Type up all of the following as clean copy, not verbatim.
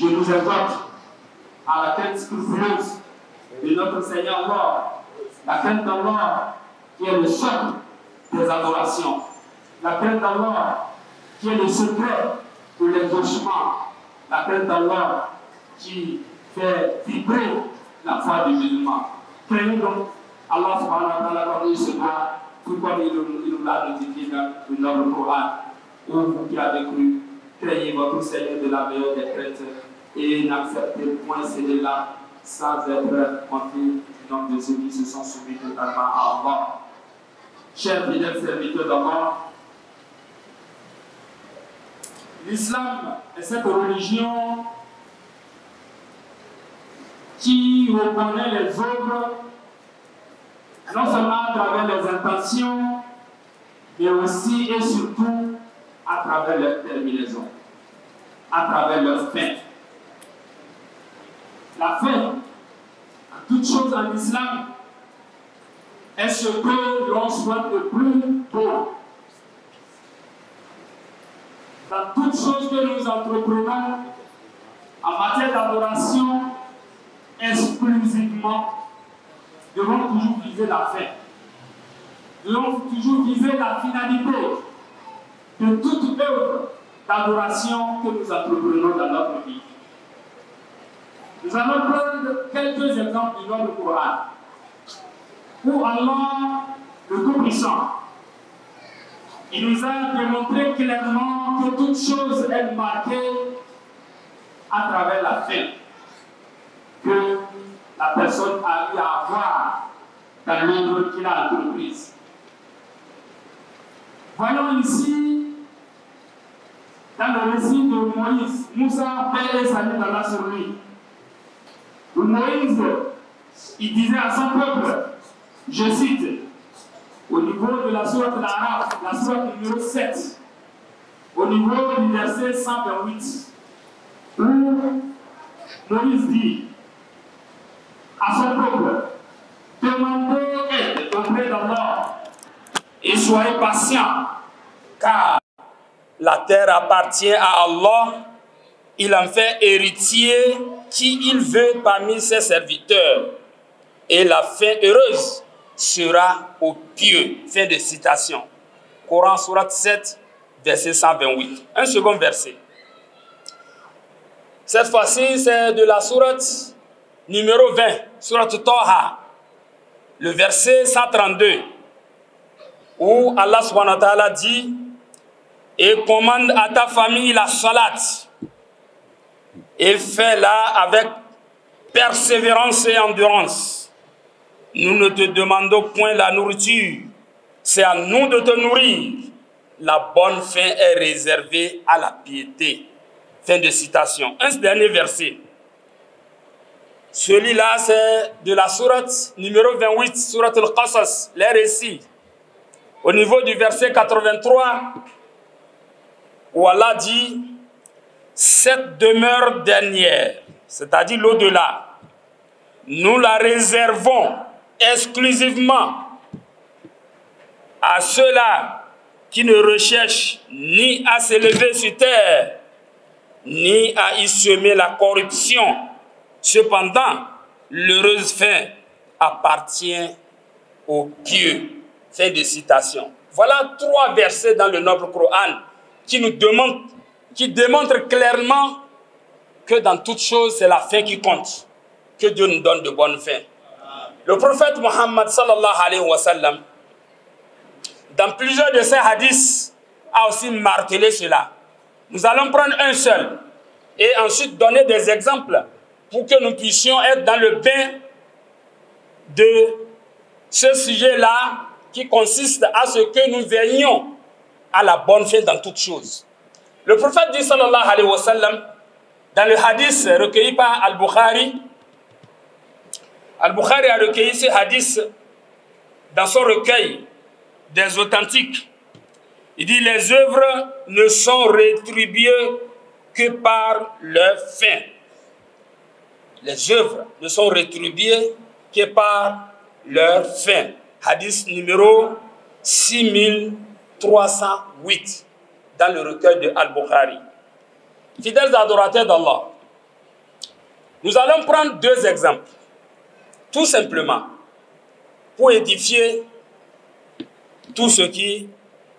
Je nous exhorte à la crainte scrupuleuse de notre Seigneur Allah, la crainte d'Allah qui est le socle des adorations, la crainte d'Allah qui est le secret de l'exaucement, la crainte d'Allah qui fait vibrer la foi du musulman. Craignons donc Allah subhanahu wa ta'ala comme il se doit, tout comme il nous l'a notifié dans le noble Coran. Où vous qui avez cru, craignez votre Seigneur de la meilleure des craintes et n'acceptez point céder là sans être confiés du nombre de ceux qui se sont soumis totalement à Allah. Chers fidèles serviteurs d'Allah, l'islam est cette religion qui reconnaît les œuvres non seulement à travers les intentions, mais aussi et surtout à travers leur terminaison, à travers leur fin. La fin, en toute chose en islam, est ce que l'on souhaite le plus beau. Dans toute chose que nous entreprenons en matière d'adoration, exclusivement, nous devons toujours viser la fin. Nous devons toujours viser la finalité de toute œuvre d'adoration que nous entreprenons dans notre vie. Nous allons prendre quelques exemples du Noble Coran, où Allah, le Tout-Puissant, il nous a démontré clairement que toute chose est marquée à travers la fin que la personne a eu à avoir dans l'œuvre qu'il a entreprise. Voyons ici, dans le récit de Moïse, Moussa, paix et salut d'Allah sur lui. Moïse, il disait à son peuple, je cite, au niveau de la sourate Al-Araf, la sourate numéro 7, au niveau du verset 128, où Moïse dit à son peuple, demandez aide auprès d'Allah et soyez patients, car la terre appartient à Allah, il en fait héritier qui il veut parmi ses serviteurs, et la fin heureuse sera aux pieux. Fin de citation. Coran, sourate 7, verset 128. Un second verset. Cette fois-ci, c'est de la sourate numéro 20, sourate Taha, le verset 132, où Allah subhanahu wa ta'ala dit, et commande à ta famille la salat, et fais-la avec persévérance et endurance. Nous ne te demandons point la nourriture, c'est à nous de te nourrir. La bonne fin est réservée à la piété. Fin de citation. Un dernier verset. Celui-là, c'est de la sourate numéro 28, sourate Al-Qasas, les récits. Au niveau du verset 83, où Allah dit, cette demeure dernière, c'est-à-dire l'au-delà, nous la réservons exclusivement à ceux-là qui ne recherchent ni à s'élever sur terre, ni à y semer la corruption. Cependant, l'heureuse fin appartient aux pieux. Fin de citation. Voilà 3 versets dans le Noble Coran qui démontrent clairement que dans toute chose, c'est la fin qui compte. Que Dieu nous donne de bonnes fins. Le prophète Mohammed sallallahu alayhi wa sallam, dans plusieurs de ses hadiths, a aussi martelé cela. Nous allons prendre un seul et ensuite donner des exemples pour que nous puissions être dans le bain de ce sujet-là qui consiste à ce que nous veillions à la bonne fin dans toutes choses. Le prophète dit sallallahu alayhi wa sallam, dans le hadith recueilli par Al-Bukhari, Al-Bukhari a recueilli ce hadith dans son recueil des authentiques. Il dit, les œuvres ne sont rétribuées que par leur fin. Les œuvres ne sont rétribuées que par leur fin. Hadith numéro 6308 dans le recueil de Al-Bukhari. Fidèles adorateurs d'Allah, Nous allons prendre deux exemples, tout simplement, pour édifier tout ce qui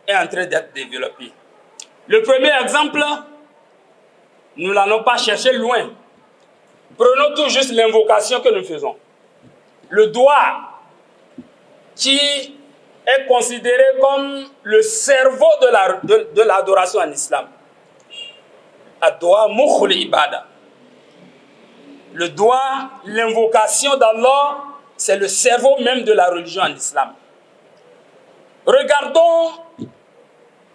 est en train d'être développé. Le premier exemple, nous n'allons pas chercher loin. Prenons tout juste l'invocation que nous faisons. Le doigt qui est considéré comme le cerveau de l'adoration en islam. Ad-doigt mukhul ibada. Le doigt, l'invocation d'Allah, c'est le cerveau même de la religion en islam. Regardons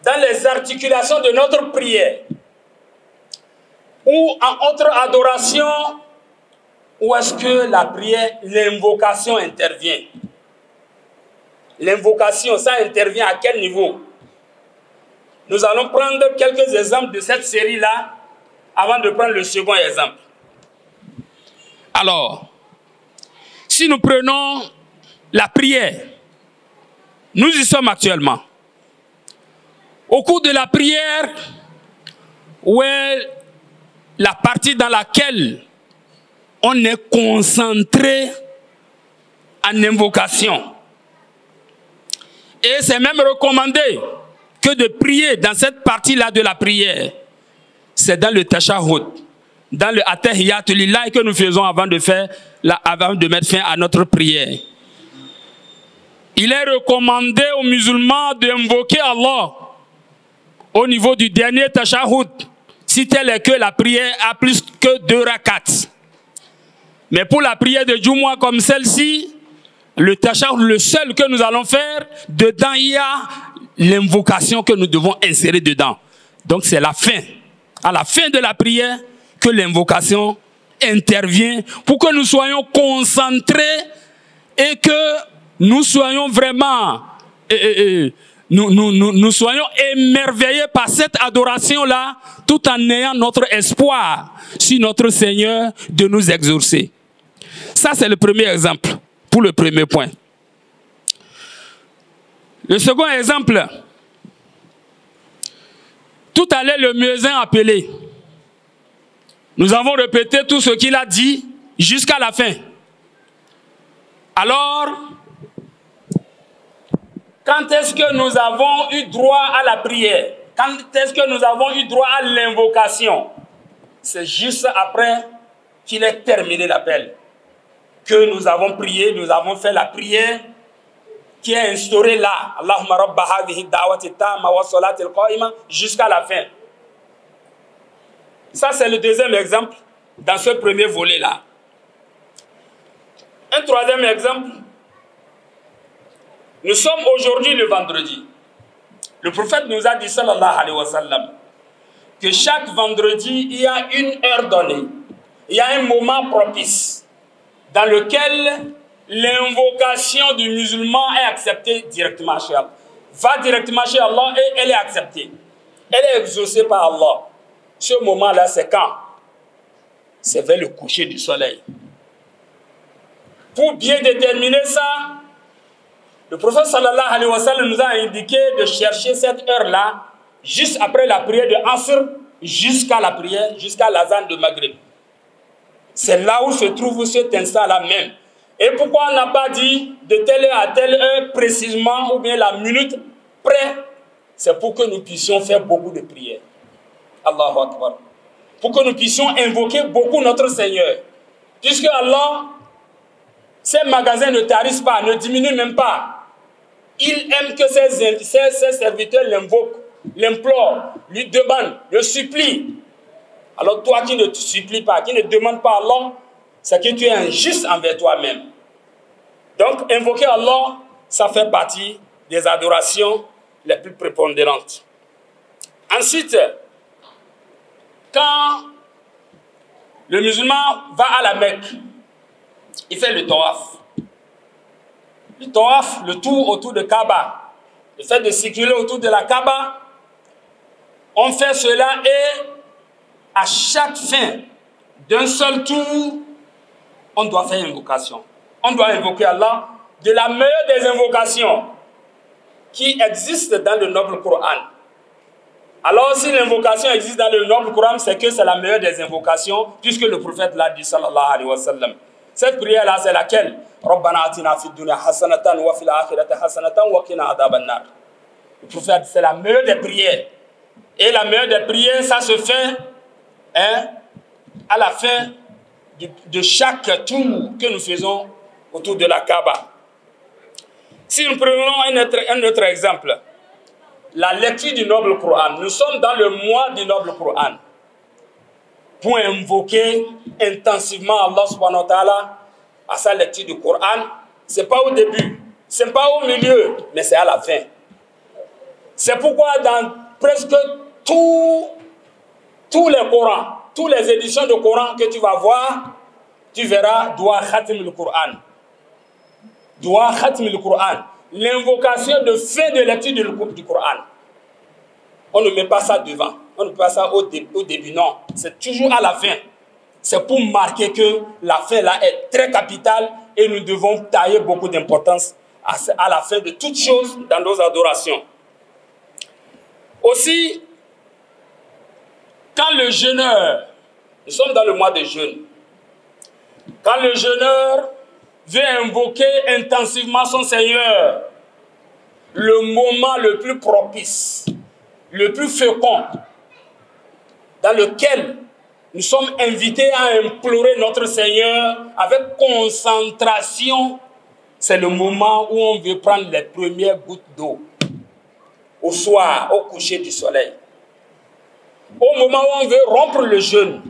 dans les articulations de notre prière ou en autre adoration, où est-ce que la prière, l'invocation intervient? L'invocation, ça intervient à quel niveau? Nous allons prendre quelques exemples de cette série-là avant de prendre le second exemple. Alors, si nous prenons la prière, nous y sommes actuellement. Au cours de la prière, où est la partie dans laquelle on est concentré en invocation. Et c'est même recommandé que de prier dans cette partie-là de la prière. C'est dans le tashahhud, dans le attahiyat lillahi que nous faisons avant de mettre fin à notre prière. Il est recommandé aux musulmans d'invoquer Allah au niveau du dernier tashahhud, si tel est que la prière a plus que 2 rakats. Mais pour la prière de Jumu'ah comme celle-ci, le tashahhud, le seul que nous allons faire, dedans il y a l'invocation que nous devons insérer dedans. Donc c'est la fin. À la fin de la prière, que l'invocation intervient pour que nous soyons concentrés et que nous soyons vraiment, nous soyons émerveillés par cette adoration-là, tout en ayant notre espoir sur notre Seigneur de nous exaucer. Ça, c'est le premier exemple, pour le premier point. Le second exemple, tout à l'heure, le muezzin appelé. Nous avons répété tout ce qu'il a dit jusqu'à la fin. Alors, quand est-ce que nous avons eu droit à la prière? Quand est-ce que nous avons eu droit à l'invocation? C'est juste après qu'il ait terminé l'appel que nous avons prié, nous avons fait la prière qui est instaurée là. Allahumma rabba hadhihi da'wati tamma wa salati al-qa'ima jusqu'à la fin. Ça, c'est le deuxième exemple dans ce premier volet-là. Un troisième exemple. Nous sommes aujourd'hui le vendredi. Le prophète nous a dit, sallallahu alayhi wa sallam, que chaque vendredi, il y a une heure donnée. Il y a un moment propice dans lequel l'invocation du musulman est acceptée directement chez Allah. Va directement chez Allah et elle est acceptée. Elle est exaucée par Allah. Ce moment-là, c'est quand? C'est vers le coucher du soleil. Pour bien déterminer ça, le prophète sallallahu alayhi wa sallam nous a indiqué de chercher cette heure-là juste après la prière de Asr jusqu'à la prière, jusqu'à l'azan de Maghrib. C'est là où se trouve cet instant-là même. Et pourquoi on n'a pas dit de telle heure à telle heure précisément ou bien la minute près? C'est pour que nous puissions faire beaucoup de prières. Allahu Akbar. Pour que nous puissions invoquer beaucoup notre Seigneur. Puisque Allah, ses magasins ne tarissent pas, ne diminuent même pas. Il aime que ses serviteurs l'invoquent, l'implorent, lui demandent, le supplient. Alors toi qui ne te supplies pas, qui ne demandes pas à Allah, c'est que tu es injuste envers toi-même. Donc invoquer Allah, ça fait partie des adorations les plus prépondérantes. Ensuite, quand le musulman va à la Mecque, il fait le tawaf. Le tawaf, le tour autour de Kaaba. Le fait de circuler autour de la Kaaba, on fait cela et à chaque fin d'un seul tour, on doit faire une invocation. On doit invoquer Allah de la meilleure des invocations qui existe dans le noble Coran. Alors, si l'invocation existe dans le noble Coran, c'est que c'est la meilleure des invocations, puisque le prophète l'a dit, sallallahu alayhi wa sallam. Cette prière-là, c'est laquelle? Rabbana atina fid dunya hasanatan wa fil akhirati hasanatan wa qina adhaban nar. Le prophète, c'est la meilleure des prières. Et la meilleure des prières, ça se fait à la fin de chaque tour que nous faisons autour de la Kaaba. Si nous prenons un autre exemple, la lecture du noble Coran. Nous sommes dans le mois du noble Coran pour invoquer intensivement Allah subhanahu wa ta'ala à sa lecture du Coran. Ce n'est pas au début, ce n'est pas au milieu, mais c'est à la fin. C'est pourquoi dans presque tous les Corans, toutes les éditions de Coran que tu vas voir, tu verras Dua Khatim al-Quran. Dua Khatim al-Quran. L'invocation de fin de lecture du Coran. On ne met pas ça devant. On ne met pas ça au début, non. C'est toujours à la fin. C'est pour marquer que la fin là est très capitale et nous devons tailler beaucoup d'importance à la fin de toutes choses dans nos adorations. Aussi, quand le jeûneur, nous sommes dans le mois de jeûne, quand le jeûneur veut invoquer intensivement son Seigneur, le moment le plus propice, le plus fécond, dans lequel nous sommes invités à implorer notre Seigneur avec concentration, c'est le moment où on veut prendre les premières gouttes d'eau, au soir, au coucher du soleil. Au moment où on veut rompre le jeûne.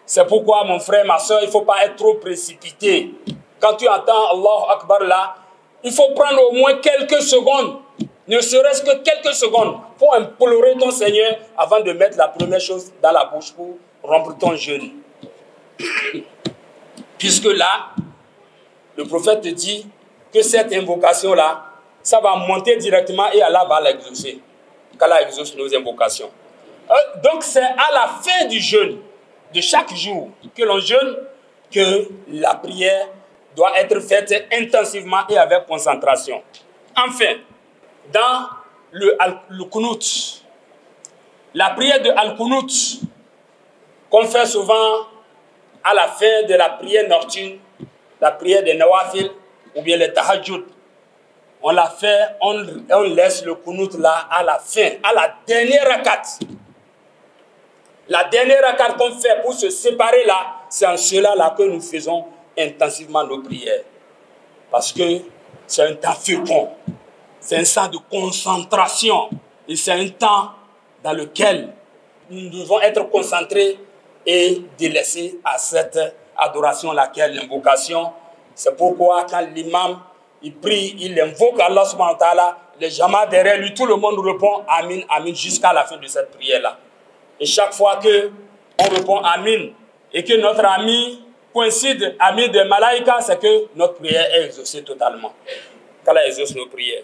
C'est pourquoi, mon frère, ma soeur, il ne faut pas être trop précipité. Quand tu entends Allahu Akbar là, il faut prendre au moins quelques secondes, ne serait-ce que quelques secondes, pour implorer ton Seigneur avant de mettre la première chose dans la bouche pour rompre ton jeûne. Puisque là, le prophète te dit que cette invocation-là, ça va monter directement et Allah va l'exaucer. Qu'Allah exauce nos invocations. Donc c'est à la fin du jeûne, de chaque jour que l'on jeûne, que la prière doit être faite intensivement et avec concentration. Enfin, dans le Qunut, la prière de Al-Qunut, qu'on fait souvent à la fin de la prière nocturne, la prière des Nawafil ou bien les Tahajjud, on la fait, on laisse le Qunut là à la fin, à la dernière rakat. La dernière rakat qu'on fait pour se séparer là, c'est en cela là que nous faisons intensivement nos prières. Parce que c'est un temps fécond, c'est un temps de concentration et c'est un temps dans lequel nous devons être concentrés et délaissés à cette adoration laquelle l'invocation. C'est pourquoi quand l'imam il prie, il invoque Allah subhanahu wa ta'ala, les jamas derrière lui, tout le monde répond Amin, Amin jusqu'à la fin de cette prière-là. Et chaque fois qu'on répond Amin et que notre ami coïncide, ami de Malaïka, c'est que notre prière est exaucée totalement. Qu'Allah exauce nos prières.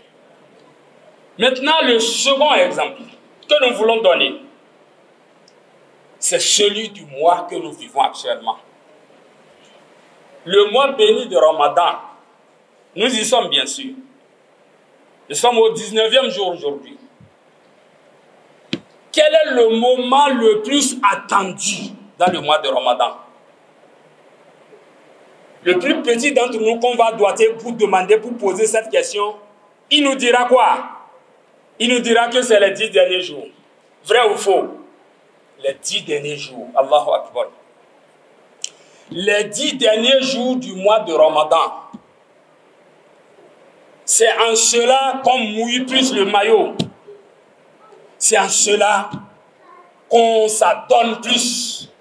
Maintenant, le second exemple que nous voulons donner, c'est celui du mois que nous vivons actuellement. Le mois béni de Ramadan, nous y sommes bien sûr. Nous sommes au 19e jour aujourd'hui. Quel est le moment le plus attendu dans le mois de Ramadan? Le plus petit d'entre nous qu'on va doiter pour demander, pour poser cette question, il nous dira quoi? Il nous dira que c'est les 10 derniers jours. Vrai ou faux? Les 10 derniers jours. Allahu Akbar. Les 10 derniers jours du mois de Ramadan. C'est en cela qu'on mouille plus le maillot. C'est en cela qu'on s'adonne plus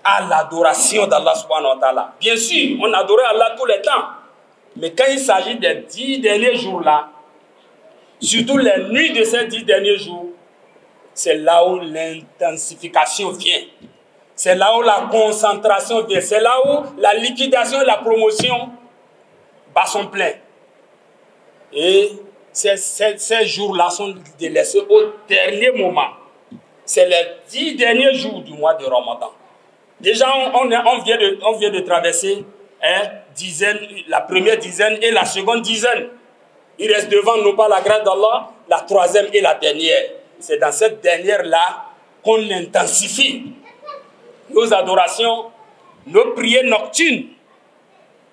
à l'adoration d'Allah subhanahu wa ta'ala. Bien sûr, on adorait Allah tous les temps. Mais quand il s'agit des 10 derniers jours-là, surtout les nuits de ces 10 derniers jours, c'est là où l'intensification vient. C'est là où la concentration vient. C'est là où la liquidation et la promotion bat son plein. Et ces jours-là sont délaissés au dernier moment. C'est les 10 derniers jours du mois de Ramadan. Déjà, on vient de traverser la première dizaine et la seconde dizaine. Il reste devant nous, par la grâce d'Allah, la troisième et la dernière. c'est dans cette dernière-là qu'on intensifie nos adorations, nos prières nocturnes,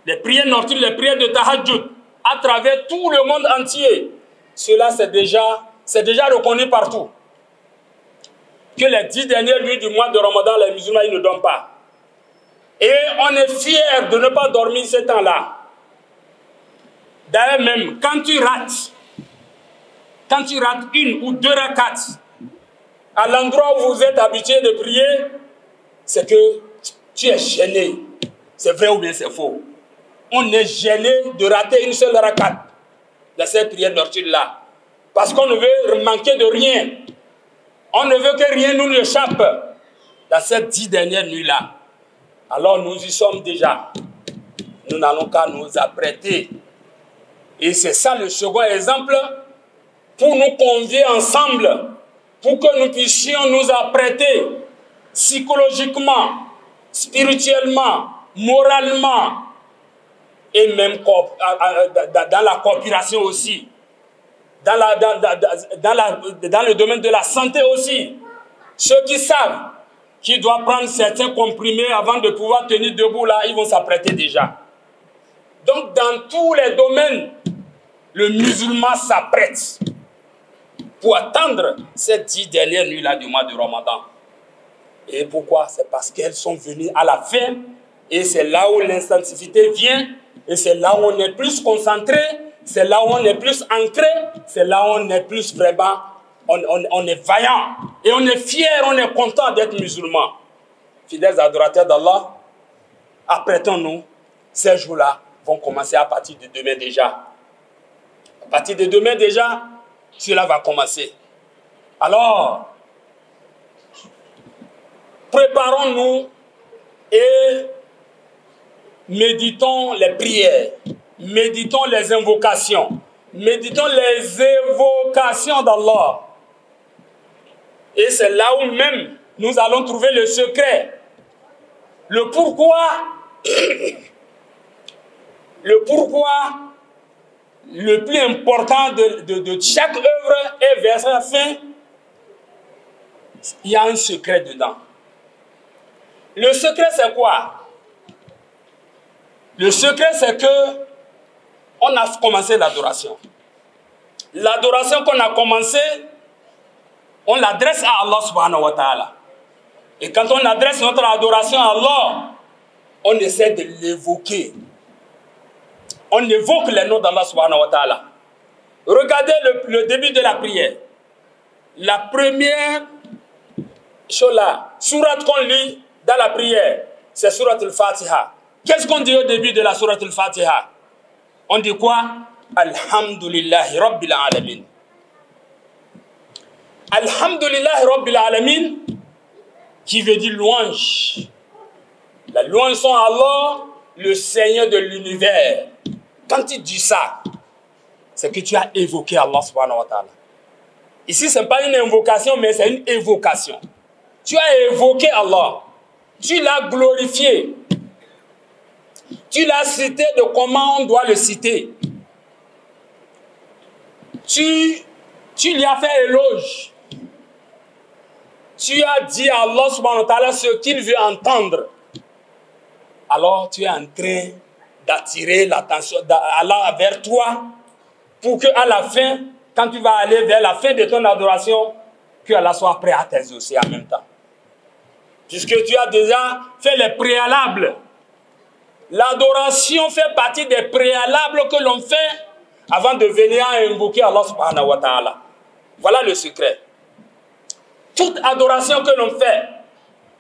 les prières nocturnes, les prières de Tahajjud, à travers tout le monde entier. Cela, c'est déjà reconnu partout. Que les 10 dernières nuits du mois de Ramadan, les musulmans, ils ne dorment pas. Et on est fiers de ne pas dormir ce temps-là. D'ailleurs même, quand tu rates une ou deux rakats, à l'endroit où vous êtes habitué de prier, c'est que tu es gêné. C'est vrai ou bien c'est faux? On est gêné de rater une seule rakat dans cette prière nocturne-là. Parce qu'on ne veut manquer de rien. On ne veut que rien nous échappe dans ces 10 dernières nuits-là. Alors nous y sommes déjà. Nous n'allons qu'à nous apprêter. Et c'est ça le second exemple pour nous convier ensemble, pour que nous puissions nous apprêter psychologiquement, spirituellement, moralement et même dans la coopération aussi. Dans le domaine de la santé aussi. Ceux qui savent qu'ils doivent prendre certains comprimés avant de pouvoir tenir debout là, ils vont s'apprêter déjà. Donc dans tous les domaines, le musulman s'apprête pour attendre ces 10 dernières nuits là du mois de Ramadan. Et pourquoi? C'est parce qu'elles sont venues à la fin et c'est là où l'intensité vient et c'est là où on est plus concentré. C'est là où on est plus ancré, c'est là où on est plus vraiment, on est vaillant. Et on est fier, on est content d'être musulman. Fidèles adorateurs d'Allah, apprêtons-nous, ces jours-là vont commencer à partir de demain déjà. À partir de demain déjà, cela va commencer. Alors, préparons-nous et méditons les prières. Méditons les invocations. Méditons les évocations d'Allah. Et c'est là où même nous allons trouver le secret. Le pourquoi le plus important de chaque œuvre est vers la fin. Il y a un secret dedans. Le secret c'est quoi? Le secret c'est que on a commencé l'adoration. L'adoration qu'on a commencé, on l'adresse à Allah subhanahu wa ta'ala. Et quand on adresse notre adoration à Allah, on essaie de l'évoquer. On évoque les noms d'Allah subhanahu wa ta'ala. Regardez le début de la prière. La première chose là, sourate qu'on lit dans la prière, c'est sourate al-Fatiha. Qu'est-ce qu'on dit au début de la sourate al-Fatiha? On dit quoi? Alhamdulillahi Rabbil Alamin. Alhamdulillahi Rabbil Alamin, qui veut dire louange. La louange sont à Allah, le Seigneur de l'univers. Quand tu dis ça, c'est que tu as évoqué Allah subhanahu wa ta'ala. Ici, ce n'est pas une invocation, mais c'est une évocation. Tu as évoqué Allah. Tu l'as glorifié. Tu l'as cité de comment on doit le citer. Tu lui as fait éloge. Tu as dit à Allah subhanahu wa ta'ala ce qu'il veut entendre. Alors tu es en train d'attirer l'attention d'Allah vers toi pour qu'à la fin, quand tu vas aller vers la fin de ton adoration, que Allah soit prêt à t'exaucer en même temps. Puisque tu as déjà fait les préalables. L'adoration fait partie des préalables que l'on fait avant de venir à invoquer Allah subhanahu wa ta'ala. Voilà le secret. Toute adoration que l'on fait,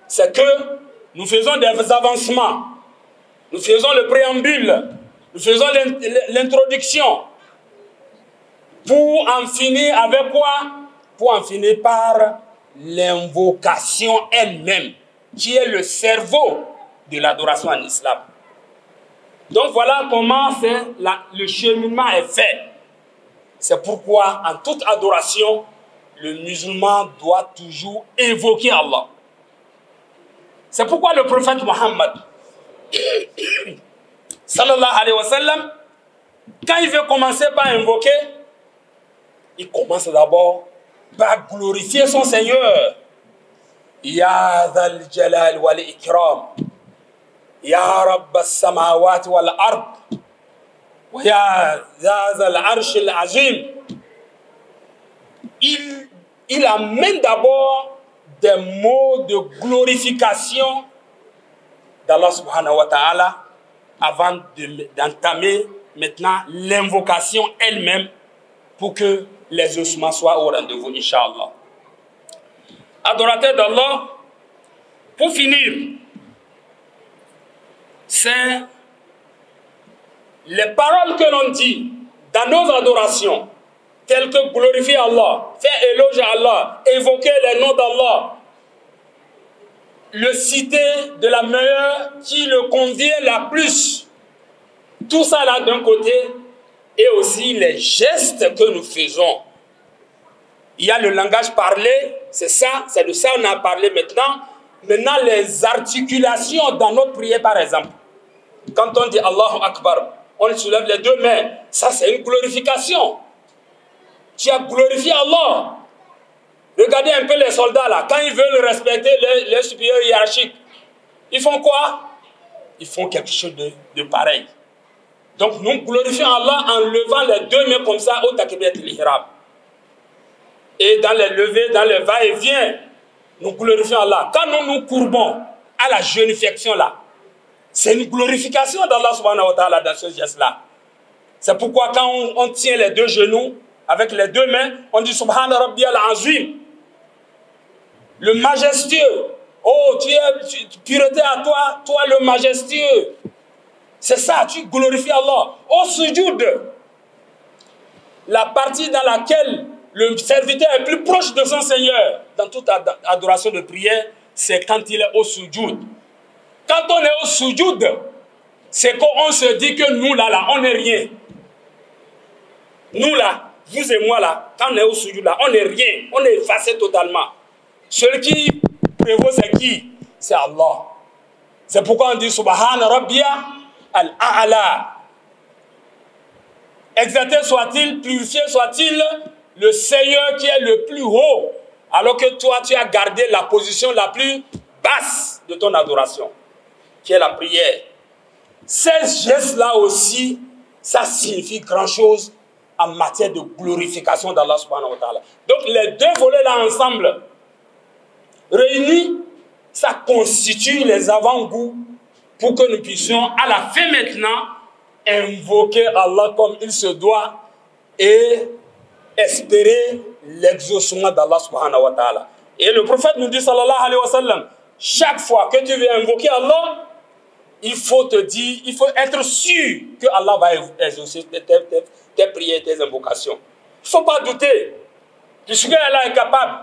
c'est que nous faisons des avancements. Nous faisons le préambule. Nous faisons l'introduction. Pour en finir avec quoi? Pour en finir par l'invocation elle-même, qui est le cerveau de l'adoration en islam. Donc voilà comment le cheminement est fait. C'est pourquoi en toute adoration, le musulman doit toujours évoquer Allah. C'est pourquoi le prophète Mohammed, sallallahu alayhi wa sallam, quand il veut commencer par invoquer, il commence d'abord va glorifier son Seigneur. Ya Dhal Jalal wal Ikram, Ya Rabb as-samawat wal ard, wa Ya Dhal Arsh al-Azim. Il amène d'abord des mots de glorification d'Allah subhanahu wa ta'ala avant d'entamer maintenant l'invocation elle-même pour que les ossements soient au rendez-vous, Inch'Allah. Adorateurs d'Allah, pour finir, c'est les paroles que l'on dit dans nos adorations, telles que glorifier Allah, faire éloge à Allah, évoquer les noms d'Allah, le citer de la meilleure qui le convient la plus. Tout ça là d'un côté, et aussi les gestes que nous faisons. Il y a le langage parlé, c'est ça, c'est de ça qu'on a parlé maintenant. Maintenant, les articulations dans notre prière, par exemple. Quand on dit Allahu Akbar, on soulève les deux mains. Ça, c'est une glorification. Tu as glorifié Allah. Regardez un peu les soldats là, quand ils veulent respecter les supérieurs hiérarchiques, ils font quoi? Ils font quelque chose de pareil. Donc nous glorifions Allah en levant les deux mains comme ça au takbir al-ihram. Et dans les levées, dans les va-et-vient, nous glorifions Allah. Quand nous nous courbons à la génification là, c'est une glorification d'Allah subhanahu wa ta'ala dans ce geste là. C'est pourquoi quand on tient les deux genoux, avec les deux mains, on dit Subhana Rabbiyal Azim. Le majestueux. Oh, tu es pureté à toi, toi le majestueux. C'est ça, tu glorifies Allah. Au sujoud, la partie dans laquelle le serviteur est plus proche de son Seigneur, dans toute adoration de prière, c'est quand il est au sujoud. Quand on est au sujoud, c'est qu'on se dit que nous là, on n'est rien. Nous là, vous et moi là, quand on est au sujoud là, on n'est rien, on est effacé totalement. Celui qui prévaut, c'est qui? C'est Allah. C'est pourquoi on dit Subhana Rabbiya al-A'la. Exalté soit-il, purifié soit-il, le Seigneur qui est le plus haut, alors que toi tu as gardé la position la plus basse de ton adoration, qui est la prière. Ces gestes-là aussi, ça signifie grand-chose en matière de glorification d'Allah subhanahu wa ta'ala. Donc les deux volets-là ensemble, réunis, ça constitue les avant-goûts pour que nous puissions à la fin maintenant invoquer Allah comme il se doit et espérer l'exaucement d'Allah subhanahu wa ta'ala. Et le prophète nous dit sallallahu alayhi wa sallam, chaque fois que tu veux invoquer Allah, il faut te dire, il faut être sûr que Allah va exaucer tes prières, tes invocations. Il ne faut pas douter, puisque Allah est capable.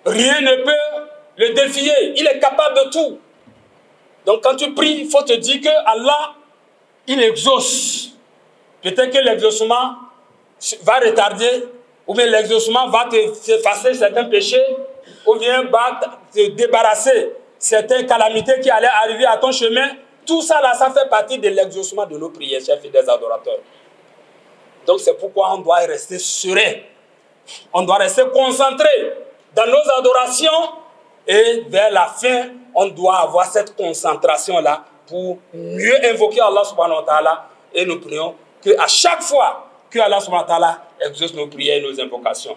Rien ne peut le défier, il est capable de tout. Donc quand tu pries, il faut te dire que Allah, il exauce. Peut-être que l'exaucement va retarder, ou bien l'exaucement va t'effacer certains péchés, ou bien va te débarrasser certaines calamités qui allaient arriver à ton chemin. Tout ça là, ça fait partie de l'exaucement de nos prières, chers fidèles adorateurs. Donc c'est pourquoi on doit rester serein. On doit rester concentré dans nos adorations et vers la fin, on doit avoir cette concentration-là pour mieux invoquer Allah subhanahu wa ta'ala et nous prions qu'à chaque fois que Allah subhanahu wa ta'ala exauce nos prières et nos invocations.